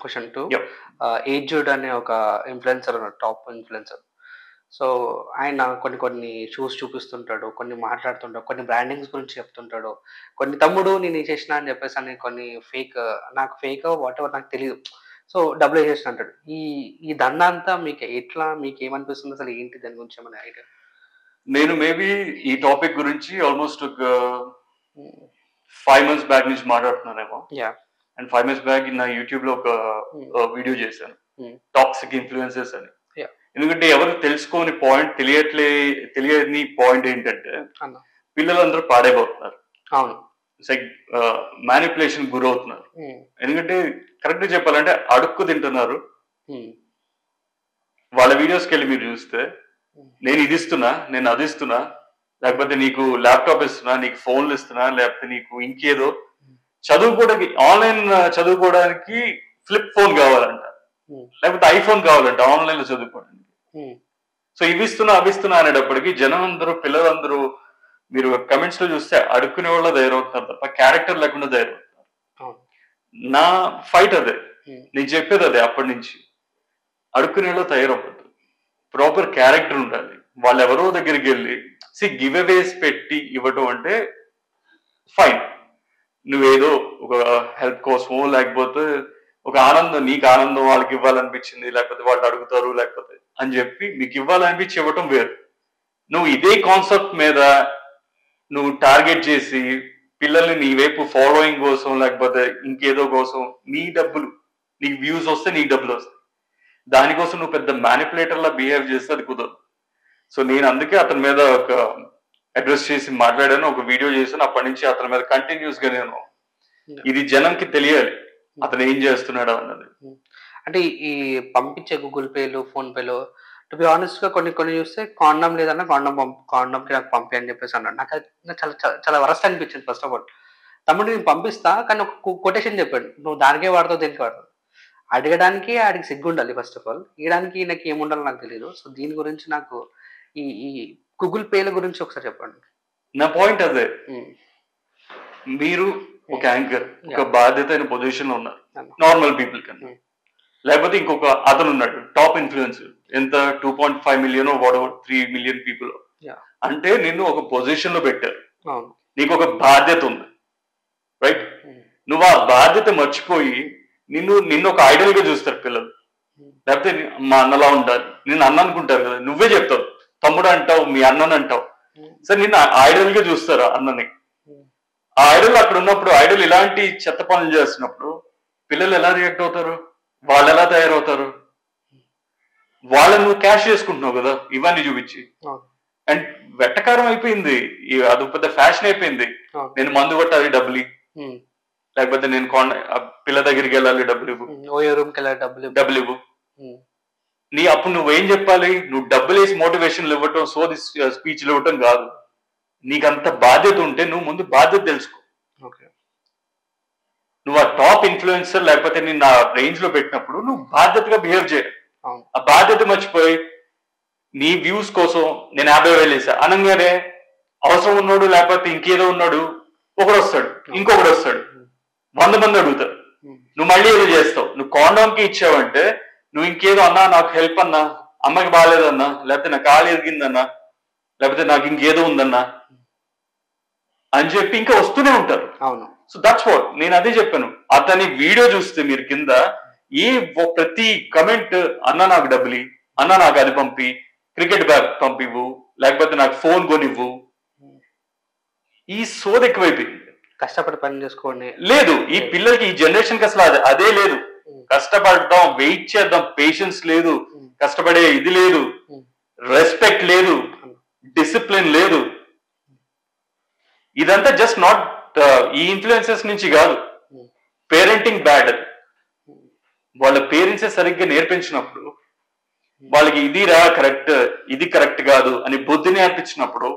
Question 2. Yep. Aged అనే ఒక influencer ఉన్నాడు. Top influencer. సో, ఆయన కొన్ని షూస్ చూపిస్తుంటాడు. కొన్ని మాట్లాడుతుంటాడు. కొన్ని బ్రాండింగ్స్ గురించి చెప్తుంటాడు. కొన్ని తమ్ముడు నేను ఇది చేసినా అని చెప్పేసని కొన్ని నాకు ఫేకో వాటెవర్ నాకు తెలీదు. సో, డబ్బులేసేసిన అంటాడు. ఈ ఈ దందా అంతా మీకేమనిపిస్తుంది? అసలు ఏంటి దాని గురించి ఏమైనా ఐడియా? నేను మేబీ ఈ టాపిక్ గురించి ఆల్మోస్ట్ ఒక హ్మ్. 5 months బ్యాక్ నుంచి మాట్లాడుతున్నానేమో. యాహ్! అండ్ 5 months బ్యాక్ నా యూట్యూబ్‌లో ఒక వీడియో చేశాను. టాక్సిక్ ఇన్‌ఫ్లుయెన్సర్స్ అని. యాహ్! ఎందుకంటే ఎవరు తెలుసుకోని పాయింట్ తెలియని పాయింట్ ఏంటంటే అన్న. పిల్లలందరూ పాడైపోతున్నారు. అవును. లైక్ మ్యానిపులేషన్ గురవుతున్నారు. ఎందుకంటే కరెక్ట్‌గా చెప్పాలంటే అడుక్కు తింటున్నారు. వాళ్ళ వీడియోస్‌కి వెళ్ళి మీరు చూస్తే నేను ఇది ఇస్తున్నా, నేను అది ఇస్తున్నా, లేకపోతే నీకు ల్యాప్టాప్ ఇస్తున్నా, నీకు ఫోన్లు ఇస్తున్నా, లేకపోతే నీకు ఇంకేదో చదువుకోవడానికి ఆన్లైన్ చదువుకోవడానికి ఫ్లిప్ ఫోన్ కావాలంట, లేకపోతే ఐఫోన్ కావాలంట ఆన్లైన్ లో చదువుకోవడానికి. సో ఇవి ఇస్తున్నా అవి ఇస్తున్నా అనేటప్పటికి జనం అందరూ పిల్లలందరూ మీరు కమెంట్స్ లో చూస్తే అడుక్కునే వాళ్ళ తయారవుతున్నారు తప్ప క్యారెక్టర్ లేకుండా తయారవుతున్నారు. నా ఫైట్ అదే, నేను చెప్పేది అదే అప్పటి నుంచి. అడుక్కునే వాళ్ళు తయారవ్వద్దు, ప్రాపర్ క్యారెక్టర్ ఉండాలి. వాళ్ళు ఎవరో దగ్గరికి వెళ్ళి గివ్ అవేస్ పెట్టి ఇవ్వటం అంటే ఫైన్, నువ్వేదో ఒక హెల్ప్ కోసమో లేకపోతే ఒక ఆనందం, నీకు ఆనందం వాళ్ళకి ఇవ్వాలనిపించింది, లేకపోతే వాళ్ళు అడుగుతారు లేకపోతే అని చెప్పి మీకు ఇవ్వాలనిపించి ఇవ్వటం వేరు. నువ్వు ఇదే కాన్సెప్ట్ మీద నువ్వు టార్గెట్ చేసి పిల్లల్ని నీ వైపు ఫాలోయింగ్ కోసం లేకపోతే ఇంకేదో కోసం నీ డబ్బులు, నీకు వ్యూస్ వస్తే నీకు డబ్బులు వస్తాయి, దానికోసం నువ్వు పెద్ద మ్యానిపులేటర్ లా బిహేవ్ చేస్తే అది కుదరదు. సో నేను అందుకే అతని మీద ఒక అడ్రస్ చేసి మాట్లాడాను, ఒక వీడియో చేశాను. అప్పటి నుంచి అతని మీద కంటిన్యూస్ గా నేను ఇది జనంకి తెలియాలి అతను ఏం చేస్తున్నాడు అన్నది. అంటే ఈ పంపించే గూగుల్ పేలు, ఫోన్ పేలు టు బి ఆనెస్ట్ గా కొన్ని చూస్తే కాండం లేదన్నా కాండంకి నాకు పంపి అని చెప్పేసి అన్నాడు. నాకు చాలా చాలా వరస్ట్ అనిపించింది. ఫస్ట్ ఆఫ్ ఆల్ తమ్ముడు నేను పంపిస్తా, కానీ ఒక కొటేషన్ చెప్పాడు, నువ్వు దానికే వాడతావు దేనికి వాడతావు. అడగడానికి ఆడికి సిగ్గు ఉండాలి ఫస్ట్ ఆఫ్ ఆల్, ఇవ్వడానికి నాకు ఏముండాలో నాకు తెలియదు. సో దీని గురించి నాకు ఈ ఈ గూగుల్ పేల గురించి ఒకసారి చెప్పండి. నా పాయింట్ అదే, మీరు ఒక యాంకర్, ఒక బాధ్యత అయిన పొజిషన్ లో ఉన్నారు నార్మల్ పీపుల్ కన్నా. లేకపోతే ఇంకొక అతను ఉన్నాడు టాప్ ఇన్ఫ్లుయెన్సర్, ఎంత 2.5 million 3 million పీపుల్. అంటే నిన్ను ఒక పొజిషన్ లో పెట్టారు, నీకు ఒక బాధ్యత ఉంది, రైట్? నువ్వు ఆ బాధ్యత మర్చిపోయి నిన్ను ఒక ఐడల్ గా చూస్తారు పిల్లలు. లేకపోతే మా అన్నలా ఉండాలి, నిన్ను అన్న అనుకుంటారు కదా, నువ్వే చెప్తావు తమ్ముడు అంటావు, మీ అన్నని అంటావు. సరే నిన్ను ఐడల్ గా చూస్తారు అన్నని. ఆ ఐడల్ అక్కడ ఉన్నప్పుడు, ఐడల్ ఇలాంటి చెత్త పనులు చేస్తున్నప్పుడు పిల్లలు ఎలా రియాక్ట్ అవుతారు, వాళ్ళు ఎలా తయారవుతారు? వాళ్ళని నువ్వు క్యాష్ చేసుకుంటున్నావు కదా ఇవన్నీ చూపించి. అండ్ వెట్టకారం అయిపోయింది, అది పెద్ద ఫ్యాషన్ అయిపోయింది. నేను మందు కొట్టాలి డబ్బులు, లేకపోతే నేను పిల్ల దగ్గరికి వెళ్ళాలి డబ్బులు ఇవ్వు. అప్పుడు నువ్వేం చెప్పాలి? నువ్వు డబ్బులు వేసి మోటివేషన్లు ఇవ్వటం, సోది స్పీచ్లు ఇవ్వటం కాదు. నీకంత బాధ్యత ఉంటే నువ్వు ముందు బాధ్యత తెలుసుకో. నువ్వు ఆ టాప్ ఇన్ఫ్లుయెన్సర్ లేకపోతే నిన్ను ఆ రేంజ్ లో పెట్టినప్పుడు నువ్వు బాధ్యతగా బిహేవ్ చేయాలి. ఆ బాధ్యత మర్చిపోయి నీ వ్యూస్ కోసం నేను 50,000 వేసా అనగానే అవసరం ఉన్నాడు లేకపోతే ఇంకేదో ఉన్నాడు ఒకడు వస్తాడు, ఇంకొకడు వస్తాడు, 100 మంది అడుగుతారు, నువ్వు మళ్ళీ ఏదో చేస్తావు. నువ్వు కాండోమ్కి ఇచ్చావంటే నువ్వు ఇంకేదో అన్నా, నాకు హెల్ప్ అన్నా, అమ్మకి బాగాలేదన్నా, లేకపోతే నా కాలు ఎరిగిందన్నా, లేకపోతే నాకు ఇంకేదో ఉందన్నా అని చెప్పి ఇంకా వస్తూనే ఉంటారు. అవును. సో దట్స్ వాట్ నేను అదే చెప్పాను. అతని వీడియో చూస్తే మీరు కింద ప్రతి కమెంట్, అన్న నాకు డబ్బులి, అన్న నాకు అది పంపి, క్రికెట్ బ్యాగ్ పంపివ్వు, లేకపోతే నాకు ఫోన్ కొనివ్వు, ఈ సోది ఎక్కువైపోయింది. కష్టపడి పని చేసుకోండి లేదు, ఈ పిల్లలకి ఈ జనరేషన్ కి అసలు అదే లేదు. కష్టపడడం, వెయిట్ చేద్దాం, పేషెన్స్ లేదు, కష్టపడే ఇది లేదు, రెస్పెక్ట్ లేదు, డిసిప్లిన్ లేదు. ఇదంతా జస్ట్ నాట్ ఈ ఇన్ఫ్లుయెన్సెస్ నుంచి కాదు, పేరెంటింగ్ బ్యాడ్. వాళ్ళ పేరెంట్సే సరిగ్గా నేర్పించినప్పుడు, వాళ్ళకి ఇది రా కరెక్ట్, ఇది కరెక్ట్ కాదు అని బుద్ధి నేర్పించినప్పుడు,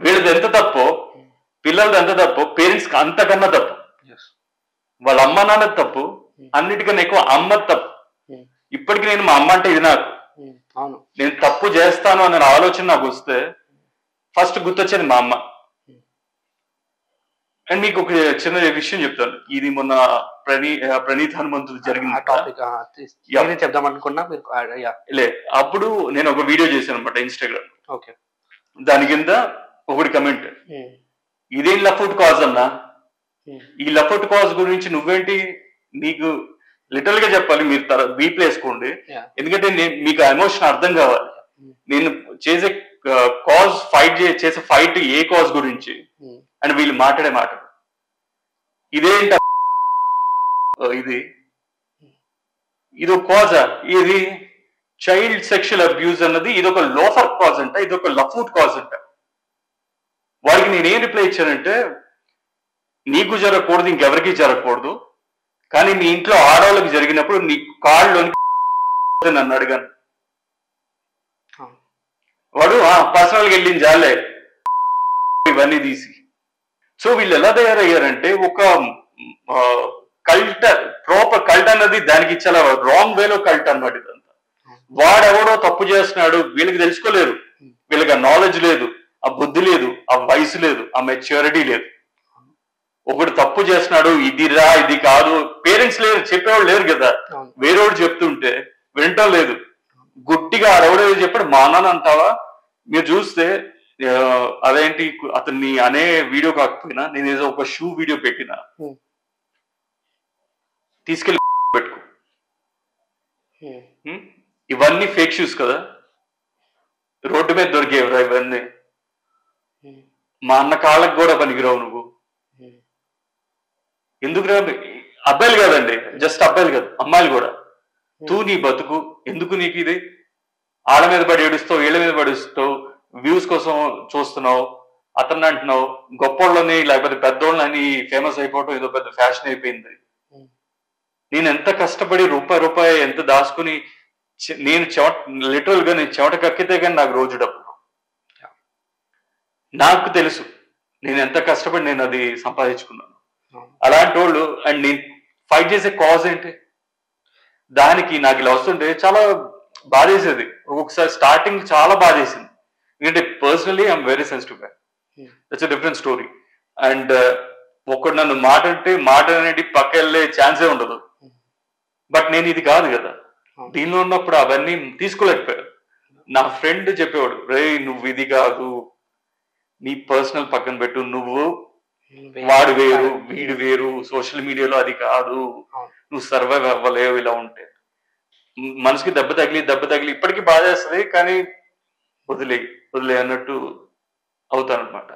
వీళ్ళది ఎంత తప్పో పిల్లలది ఎంత తప్పో పేరెంట్స్కి అంతకన్నా తప్పు. వాళ్ళ అమ్మ నాన్నది తప్పు, అన్నిటికన్నా ఎక్కువ అమ్మది తప్పు. ఇప్పటికి నేను మా అమ్మ అంటే ఇది నాకు, నేను తప్పు చేస్తాను అనే ఆలోచన నాకు వస్తే ఫస్ట్ గుర్తొచ్చేది మా అమ్మ. అండ్ మీకు ఒక చిన్న విషయం చెప్తాను. ఇది మొన్న ప్రణీత్ హనుమంతుడు జరిగింది టాపిక్ చెప్దాం అనుకున్నా మీరు. లే, అప్పుడు నేను ఒక వీడియో చేశాను అనమాట ఇన్స్టాగ్రామ్. ఓకే. దాని కింద ఒకటి కమెంట్, ఇదేం లఫ్ట్ కాజ్ అన్నా, ఈ లఫ్ట్ కాజ్ గురించి నువ్వేంటి, నీకు లిటరల్ గా చెప్పాలి, మీరు బీప్లు వేసుకోండి, ఎందుకంటే మీకు ఎమోషన్ అర్థం కావాలి. నేను చేసే కాజ్ చేసే ఫైట్ ఏ కాజ్ గురించి అని వీళ్ళు మాట్లాడే మాట ఇదేంట, ఇది ఒక కాజా, ఇది చైల్డ్ సెక్షువల్ అబ్యూజ్ అన్నది ఇది ఒక లోఫర్ కాజ్ అంట, ఇది ఒక లఫ్ట్ కాజ్ అంట. వాడికి నేనేం రిప్లై ఇచ్చానంటే, నీకు జరగకూడదు, ఇంకెవరికి జరగకూడదు, కానీ మీ ఇంట్లో ఆడవాళ్ళకి జరిగినప్పుడు నీ కాళ్ళలోని నన్ను అడిగాను. వాడు పర్సనల్గా వెళ్ళింది జాలే ఇవన్నీ తీసి. సో వీళ్ళు ఎలా తయారయ్యారంటే, ఒక కల్ట్, ప్రాపర్ కల్ట్ అన్నది దానికి చాలా రాంగ్ వేలో కల్ట్ అన్నమాట ఇదంతా. వాడెవడో తప్పు చేస్తున్నాడు, వీళ్ళకి తెలుసుకోలేరు, వీళ్ళకి ఆ నాలెడ్జ్ లేదు, ఆ బుద్ధి లేదు, ఆ వయసు లేదు, ఆ మెచ్యూరిటీ లేదు. ఒకడు తప్పు చేస్తున్నాడు, ఇదిరా ఇది కాదు, పేరెంట్స్ లేరు, చెప్పేవాళ్ళు లేరు కదా, వేరేవాడు చెప్తుంటే వినటం లేదు, గుట్టిగా ఆడవడే చెప్పాడు మా నాన్న అంటావా. మీరు చూస్తే అదేంటి అతన్ని అనే వీడియో కాకపోయినా నేను ఏదో ఒక షూ వీడియో పెట్టినా, తీసుకెళ్ళి పెట్టుకో, ఇవన్నీ ఫేక్ షూస్ కదా, రోడ్డు మీద దొరికేవరా ఇవన్నీ, మా అన్న కాళ్ళకు కూడా పనికిరావు నువ్వు. ఎందుకు రా, అబ్బాయిలు కాదండి, జస్ట్ అబ్బాయిలు కాదు, అమ్మాయిలు కూడా, నీ బతుకు ఎందుకు, నీకు ఇది ఆడ మీద పడి ఏడుస్తావు, వీళ్ళ మీద పడిస్తావు, వ్యూస్ కోసం చూస్తున్నావు, అతన్ని అంటున్నావు గొప్పోళ్ళని లేకపోతే పెద్దోళ్ళని ఫేమస్ అయిపోవటం ఏదో పెద్ద ఫ్యాషన్ అయిపోయింది. నేను ఎంత కష్టపడి రూపాయి ఎంత దాచుకుని, నేను లిటరల్ గా నేను చెమట కక్కితే కానీ నాకు రోజు డబ్బు, నాకు తెలుసు నేను ఎంత కష్టపడి నేను అది సంపాదించుకున్నాను. అలాంటి వాళ్ళు అండ్ నేను ఫైట్ చేసే కాజ్ ఏంటి, దానికి నాకు ఇలా వస్తుంటే చాలా బాధేసేది. ఒక్కొక్కసారి స్టార్టింగ్ చాలా బాధేసింది, ఎందుకంటే పర్సనలీ ఐఎమ్ వెరీ సెన్సిటివ్ గా, that's a different story. And ఒకడు నన్ను మాట అనేది పక్క వెళ్ళే ఛాన్సే ఉండదు. బట్ నేను ఇది కాదు కదా, దీనిలో ఉన్నప్పుడు అవన్నీ తీసుకోలేకపోయాను. నా ఫ్రెండ్ చెప్పేవాడు, రే నువ్వు ఇది కాదు, నీ పర్సనల్ పక్కన పెట్టు, నువ్వు వాడు వేరు వీడు వేరు, సోషల్ మీడియాలో అది కాదు, నువ్వు సర్వైవ్ అవ్వలేవు, ఇలా ఉంటే మనసుకి దెబ్బ తగిలి ఇప్పటికీ బాధేస్తుంది, కానీ వదిలే అన్నట్టు అవుతానన్నమాట.